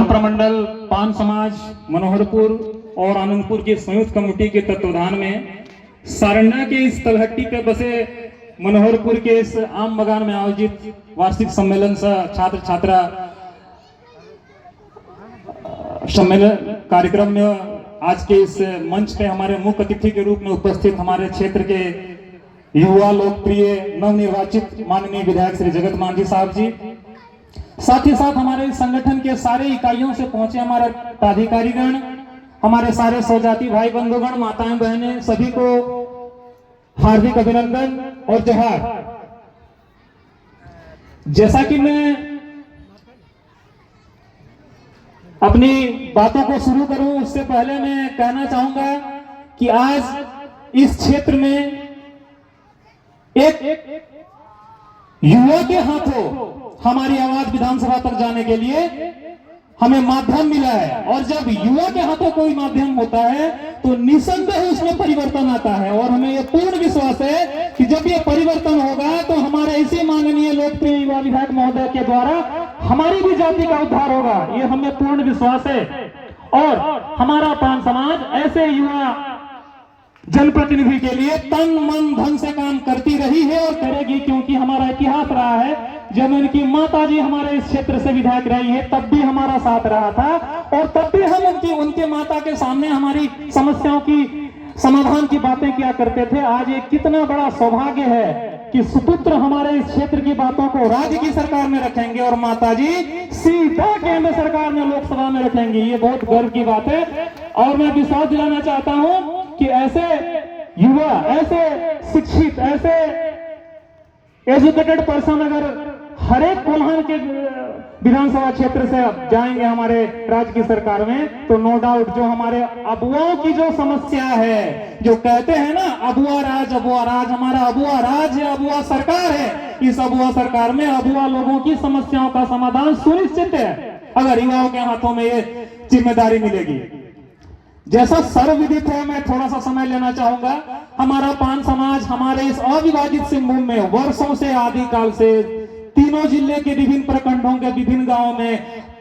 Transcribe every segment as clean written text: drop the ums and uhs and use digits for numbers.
प्रमंडल पान समाज मनोहरपुर और आनंदपुर की संयुक्त कमेटी के तत्वाधान में सारंडा के इस तलहट्टी पे बसे मनोहरपुर के इस आम बगान में आयोजित वार्षिक सम्मेलन सह छात्र छात्रा सम्मेलन कार्यक्रम में आज के इस मंच पे हमारे मुख्य अतिथि के रूप में उपस्थित हमारे क्षेत्र के युवा लोकप्रिय नवनिर्वाचित माननीय विधायक श्री जगत मांझी साहब जी, साथ ही साथ हमारे संगठन के सारे इकाइयों से पहुंचे हमारे पदाधिकारीगण, हमारे सारे स्वजाति भाई बंधुगण, माताएं बहनें, सभी को हार्दिक अभिनंदन और जोहार। जैसा कि मैं अपनी बातों को शुरू करूं उससे पहले मैं कहना चाहूंगा कि आज इस क्षेत्र में एक युवा के हाथों हमारी आवाज विधानसभा तक जाने के लिए हमें माध्यम मिला है, और जब युवा के हाथों कोई माध्यम होता है तो निसंदेह उसमें परिवर्तन आता है। और हमें यह पूर्ण विश्वास है कि जब यह परिवर्तन होगा तो हमारे इसी माननीय लोकप्रिय युवा विधायक महोदय के द्वारा हमारी भी जाति का उद्धार होगा, ये हमें पूर्ण विश्वास है। और हमारा पान समाज ऐसे युवा जनप्रतिनिधि के लिए तन मन धन से काम करती रही है और करेगी, क्योंकि हमारा इतिहास रहा है। जब उनकी माता जी हमारे इस क्षेत्र से विधायक रही है तब भी हमारा साथ रहा था, और तब भी हम उनके माता के सामने हमारी समस्याओं की समाधान की बातें किया करते थे। आज ये कितना बड़ा सौभाग्य है कि सुपुत्र हमारे इस क्षेत्र की बातों को राज्य की सरकार में रखेंगे और माताजी सीधा केंद्र सरकार में लोकसभा में रखेंगी। ये बहुत गर्व की बात है, और मैं विश्वास दिलाना चाहता हूं कि ऐसे युवा, ऐसे शिक्षित, ऐसे एजुकेटेड पर्सन अगर हर एक कोल्हान के विधानसभा क्षेत्र से जाएंगे हमारे राज्य की सरकार में, तो नो डाउट जो हमारे अबुआओं की जो समस्या है, जो कहते हैं ना अबुआ राज, हमारा अबुआ राज है, अबुआ सरकार है। इस अबुआ सरकार में अबुआ लोगों की समस्याओं का समाधान सुनिश्चित है अगर युवाओं के हाथों में ये जिम्मेदारी मिलेगी। जैसा सर्वविदित है, मैं थोड़ा सा समय लेना चाहूंगा। हमारा पान समाज हमारे इस अविभाजित सिंहभूम में वर्षों से, आदिकाल से तीनों जिले के विभिन्न प्रखंडों के विभिन्न गांवों में,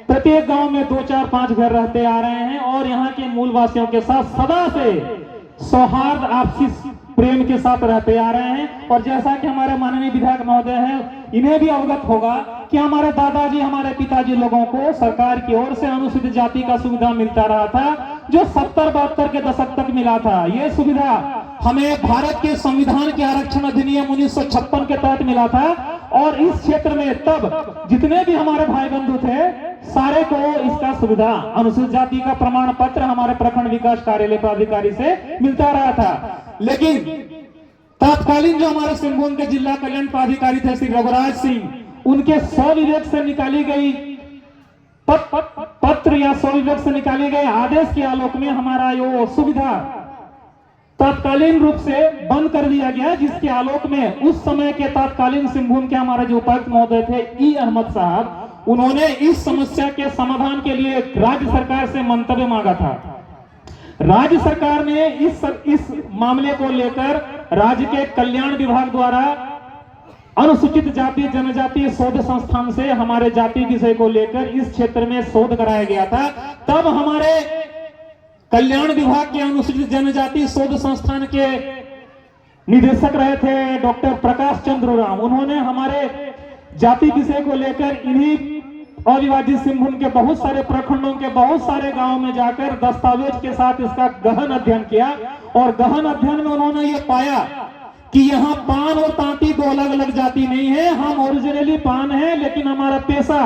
प्रत्येक गांव में 2, 4, 5 घर रहते आ रहे हैं, और यहाँ के मूल वासियों के साथ सदा से सौहार्द, आपसी प्रेम के साथ रहते आ रहे हैं। और जैसा कि हमारे माननीय विधायक महोदय हैं, इन्हें भी अवगत होगा कि हमारे दादाजी, हमारे पिताजी लोगों को सरकार की ओर से अनुसूचित जाति का सुविधा मिलता रहा था, जो 70-72 के दशक तक मिला था। ये सुविधा हमें भारत के संविधान के आरक्षण अधिनियम 1956 के तहत मिला था, और इस क्षेत्र में तब जितने भी हमारे भाई बंधु थे सारे को इसका सुविधा, अनुसूचित जाति का प्रमाण पत्र हमारे प्रखंड विकास कार्यालय पदाधिकारी से मिलता रहा था। लेकिन तत्कालीन जो हमारे सिंहभूम के जिला कल्याण पदाधिकारी थे श्री रघुराज सिंह, उनके स्वविवेक से निकाली गई पत्र या स्वविवेक से निकाले गए आदेश के आलोक में हमारा ये सुविधा तत्कालीन रूप से बंद कर दिया गया, जिसके आलोक में उस समय के तत्कालीन सिंहभूम के हमारे जो उपायुक्त महोदय थे ई अहमद साहब, उन्होंने इस समस्या के समाधान के लिए राज्य सरकार से मंतव्य मांगा था। राज्य सरकार ने इस मामले को लेकर राज्य के कल्याण विभाग द्वारा अनुसूचित जाति जनजाति शोध संस्थान से हमारे जाति विषय को लेकर इस क्षेत्र में शोध कराया गया था। तब हमारे कल्याण विभाग के अनुसूचित जनजाति शोध संस्थान के निदेशक रहे थे डॉक्टर प्रकाश चंद्र राम। उन्होंने हमारे जाति विषय को लेकर इन्हीं अविभाजित सिंहभूम के बहुत सारे प्रखंडों के बहुत सारे गांवों में जाकर दस्तावेज के साथ इसका गहन अध्ययन किया, और गहन अध्ययन में उन्होंने ये पाया कि यहाँ पान और तांती दो अलग अलग जाति नहीं है। हम ओरिजिनली पान है, लेकिन हमारा पेशा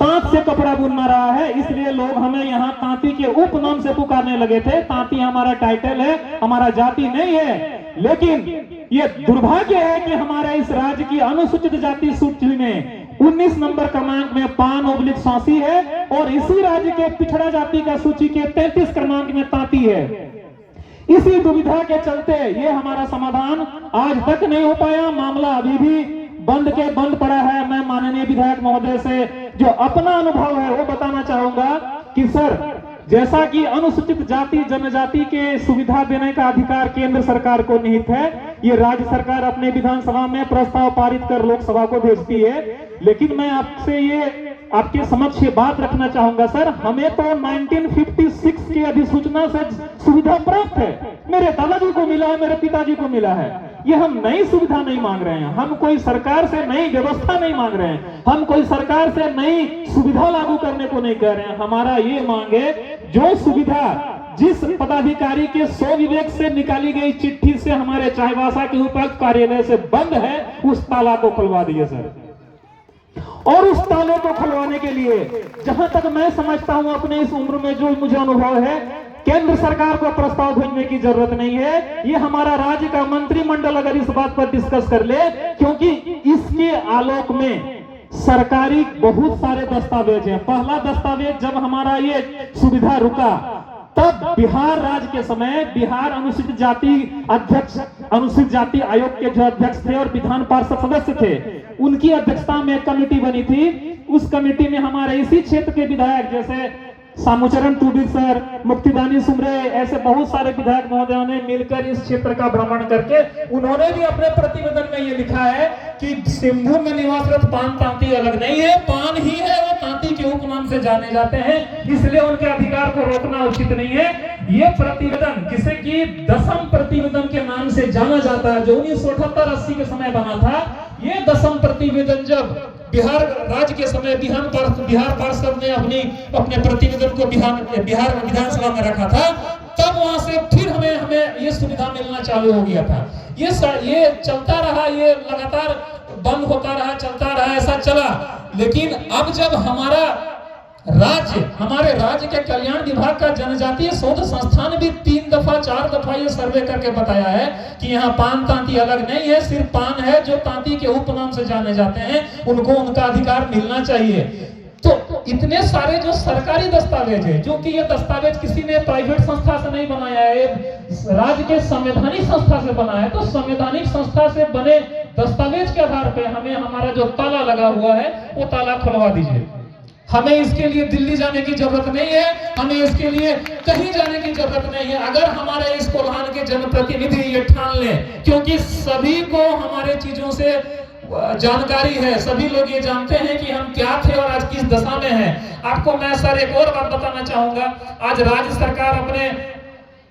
तांत से कपड़ा बुनना रहा है, इसलिए लोग हमें यहाँ तांती के उपनाम से पुकारने लगे थे। तांती हमारा टाइटल है, हमारा जाति नहीं है। लेकिन ये दुर्भाग्य है कि हमारे इस राज्य की अनुसूचित जाति सूची में 19 नंबर क्रमांक में पान सांसी है, और इसी राज्य के पिछड़ा जाति का सूची के 33 क्रमांक में तांती है। इसी दुविधा के चलते ये हमारा समाधान आज तक नहीं हो पाया, मामला अभी भी बंद पड़ा है। मैं माननीय विधायक महोदय से जो अपना अनुभव है वो बताना चाहूंगा कि सर, जैसा कि अनुसूचित जाति जनजाति के सुविधा देने का अधिकार केंद्र सरकार को निहित है, ये राज्य सरकार अपने विधानसभा में प्रस्ताव पारित कर लोकसभा को भेजती है। लेकिन मैं आपसे ये आपके समक्ष ये बात रखना चाहूंगा सर, हमें तो 1956 की अधिसूचना से सुविधा प्राप्त है, मेरे दादाजी को मिला है, मेरे पिताजी को मिला है। ये हम नई सुविधा नहीं मांग रहे हैं, हम कोई सरकार से नई व्यवस्था नहीं मांग रहे हैं, हम कोई सरकार से नई सुविधा लागू करने को नहीं कह रहे हैं। हमारा ये मांग है, जो सुविधा जिस पदाधिकारी के स्वविवेक से निकाली गई चिट्ठी से हमारे चाईबासा के उपायुक्त कार्यालय से बंद है, उस ताला को खुलवा दिए सर। और उस ताले को खुलवाने के लिए जहां तक मैं समझता हूं अपने इस उम्र में जो मुझे अनुभव है, केंद्र सरकार को प्रस्ताव भेजने की जरूरत नहीं है। ये हमारा राज्य का मंत्रिमंडल अगर इस बात पर डिस्कस कर ले, क्योंकि इसके आलोक में सरकारी बहुत सारे दस्तावेज हैं। पहला दस्तावेज जब हमारा ये सुविधा रुका, तब बिहार राज्य के समय बिहार अनुसूचित जाति आयोग के जो अध्यक्ष थे और विधान पार्षद सदस्य थे, उनकी अध्यक्षता में एक कमेटी बनी थी। उस कमेटी में हमारे इसी क्षेत्र के विधायक जैसे सामुचरण टूडी सर, मुक्तिदानी सुमरे, ऐसे बहुत सारे विधायक महोदयों ने मिलकर इस क्षेत्र का भ्रमण करके उन्होंने भी अपने प्रतिवेदन में ये लिखा है कि सिंहभूम में निवासरत पान तांती अलग नहीं है, पान ही है, वो तांती के उपनाम से जाने जाते हैं, इसलिए उनके अधिकार को रोकना उचित नहीं है। ये प्रतिवेदन जिसे कि 10म प्रतिवेदन के नाम से जाना जाता है, जो 1978-80 के समय बना था, ये 10म प्रतिवेदन जब बिहार राज्य के समय बिहार पार्षद ने अपने प्रतिवेदन को बिहार विधानसभा में रखा था, तब वहां से फिर हमें ये सुविधा मिलना चालू हो गया था। ये चलता रहा, ये लगातार बंद होता रहा, चलता रहा, ऐसा चला। लेकिन अब जब हमारे राज्य के कल्याण विभाग का जनजातीय शोध संस्थान भी 3 दफा 4 दफा ये सर्वे करके बताया है कि यहाँ पान तांती अलग नहीं है, सिर्फ पान है, जो तांती के उपनाम से जाने जाते हैं उनको उनका अधिकार मिलना चाहिए। तो इतने सारे जो सरकारी दस्तावेज है, जो कि ये दस्तावेज किसी ने प्राइवेट संस्था से नहीं बनाया है, राज्य के संवैधानिक संस्था से बना है, तो संवैधानिक संस्था से बने दस्तावेज के आधार पर हमें हमारा जो ताला लगा हुआ है वो ताला खुलवा दीजिए। हमें इसके लिए दिल्ली जाने की जरूरत नहीं है, हमें इसके लिए कहीं जाने की जरूरत नहीं है। अगर हमारे इस कोल्हान के जनप्रतिनिधि ये ठान लें, क्योंकि सभी को हमारे चीजों से जानकारी है, सभी लोग ये जानते हैं कि हम क्या थे और आज किस दशा में हैं। आपको मैं सर एक और बात बताना चाहूंगा। आज राज्य सरकार अपने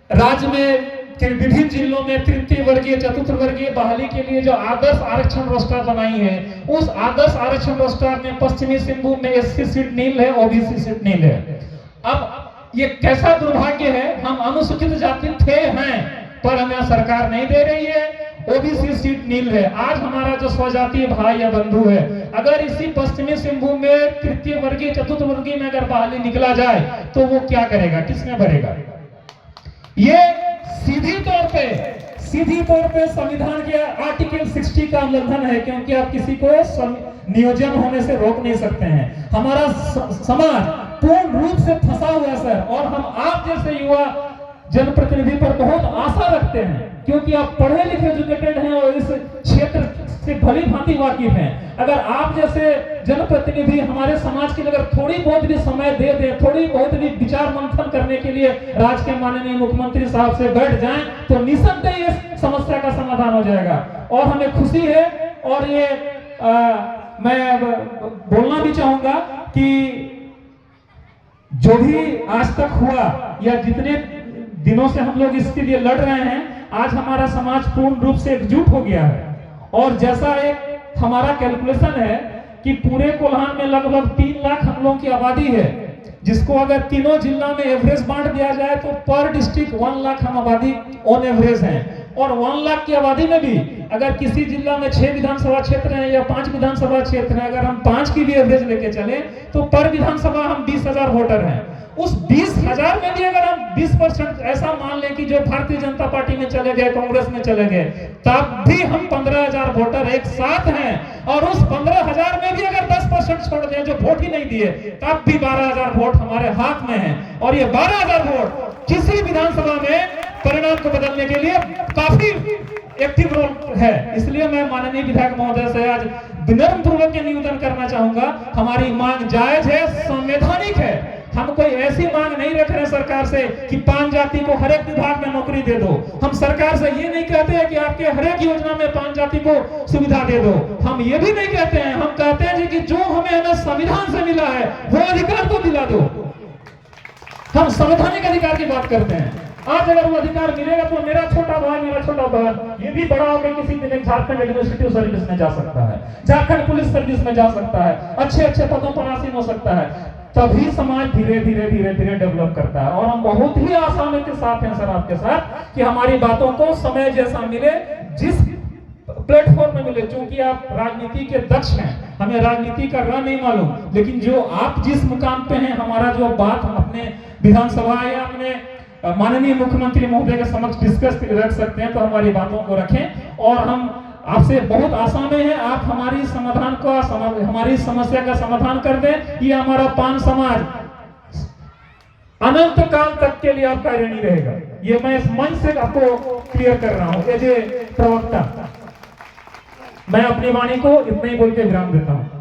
राज्य में विभिन्न जिलों में तृतीय वर्गीय चतुर्थ वर्गीय बहाली के लिए जो आदर्श आरक्षण रोस्टर बनाई है, उस आदर्श आरक्षण रोस्टर में पश्चिमी सिंहभूम में एससी सीट नील है, ओबीसी सीट नील है। अब ये कैसा दुर्भाग्य है, हम अनुसूचित जाति हैं पर हमें सरकार नहीं दे रही है, ओबीसी सीट नील है। आज हमारा जो स्वजातीय भाई या बंधु है, अगर इसी पश्चिमी सिंहभूम में तृतीय वर्गीय चतुर्थ वर्गीय में अगर बहाली निकला जाए तो वो क्या करेगा, किसमें भरेगा? ये सीधी तौर पे संविधान के आर्टिकल 60 का उल्लंघन है, क्योंकि आप किसी को नियोजन होने से रोक नहीं सकते हैं। हमारा समाज पूर्ण रूप से फंसा हुआ है सर, और हम आप जैसे युवा जनप्रतिनिधि पर बहुत आशा रखते हैं, क्योंकि आप पढ़े लिखे एजुकेटेड हैं और इस क्षेत्र से भली भांति वाकिफ हैं। अगर आप जैसे जनप्रतिनिधि हमारे समाज के लिए अगर थोड़ी बहुत भी समय दे दें, थोड़ी बहुत भी विचार मंथन करने के लिए राज्य के माननीय मुख्यमंत्री साहब से बैठ जाएं, तो निसंदेह इस समस्या का समाधान हो जाएगा। और हमें खुशी है, और ये मैं बोलना भी चाहूंगा कि जो भी आज तक हुआ या जितने दिनों से हम लोग इसके लिए लड़ रहे हैं, आज हमारा समाज पूर्ण रूप से एकजुट हो गया है। और जैसा एक हमारा कैलकुलेशन है कि पूरे कोल्हान में लगभग 3 लाख हम लोगों की आबादी है, जिसको अगर तीनों जिला में एवरेज बांट दिया जाए तो पर डिस्ट्रिक्ट 1 लाख हम आबादी ऑन एवरेज हैं। और 1 लाख की आबादी में भी अगर किसी जिला में 6 विधानसभा क्षेत्र हैं या 5 विधानसभा क्षेत्र हैं, अगर हम 5 की भी एवरेज लेके चले तो पर विधानसभा हम 20,000 वोटर हैं। उस 20,000 में भी अगर हम 20% ऐसा मान लें कि जो भारतीय जनता पार्टी में चले गए, कांग्रेस में चले गए, तब भी हम 15,000 वोटर एक साथ हैं। और उस 15,000 में भी अगर 10% छोड़ दें जो वोट ही नहीं दिए, तब भी 12,000 वोट हमारे हाथ में हैं। और ये 12,000 वोट किसी विधानसभा में परिणाम को बदलने के लिए काफी एक्टिव रोल है। इसलिए मैं माननीय विधायक महोदय से आज विनम्र पूर्वक निवेदन करना चाहूंगा, हमारी मांग जायज है, संवैधानिक है, हम कोई ऐसी मांग नहीं रख रहे सरकार से कि 5 जाति को हर एक विभाग में नौकरी दे दो। हम सरकार से ये नहीं कहते हैं कि आपके हर एक योजना में 5 जाति को सुविधा दे दो। हम ये भी नहीं कहते हैं, हम कहते हैं जी कि जो हमें संविधान से मिला है वो अधिकार को दिला दो। हम संवैधानिक अधिकार की बात करते हैं। आज अगर वो अधिकार मिलेगा तो मेरा छोटा भाई, मेरा छोटा बहन ये भी बड़ा होकर किसी दिन एक झारखंड एडमिनिस्ट्रेटिव सर्विस में जा सकता है, झारखंड पुलिस सर्विस में जा सकता है, अच्छे अच्छे पदों पर आसीन हो सकता है। तभी समाज धीरे धीरे धीरे धीरे डेवलप करता है। और हम बहुत ही आसानी के साथ हैं सर आपके साथ कि हमारी बातों को समय जैसा मिले, जिस प्लेटफॉर्म में मिले। क्योंकि आप राजनीति के दक्ष हैं, हमें राजनीति का रंग नहीं मालूम, लेकिन जो आप जिस मुकाम पे हैं, हमारा जो बात अपने विधानसभा या अपने माननीय मुख्यमंत्री महोदय के समक्ष डिस्कस रख सकते हैं, तो हमारी बातों को रखें। और हम आपसे बहुत आशा में हैं, आप हमारी समाधान का हमारी समस्या का समाधान कर दें। ये हमारा पान समाज अनंत काल तक के लिए आपका ऋणी रहेगा। ये मैं इस मंच से आपको क्लियर कर रहा हूं एज ए प्रवक्ता। मैं अपनी वाणी को इतना ही बोल के विराम देता हूं।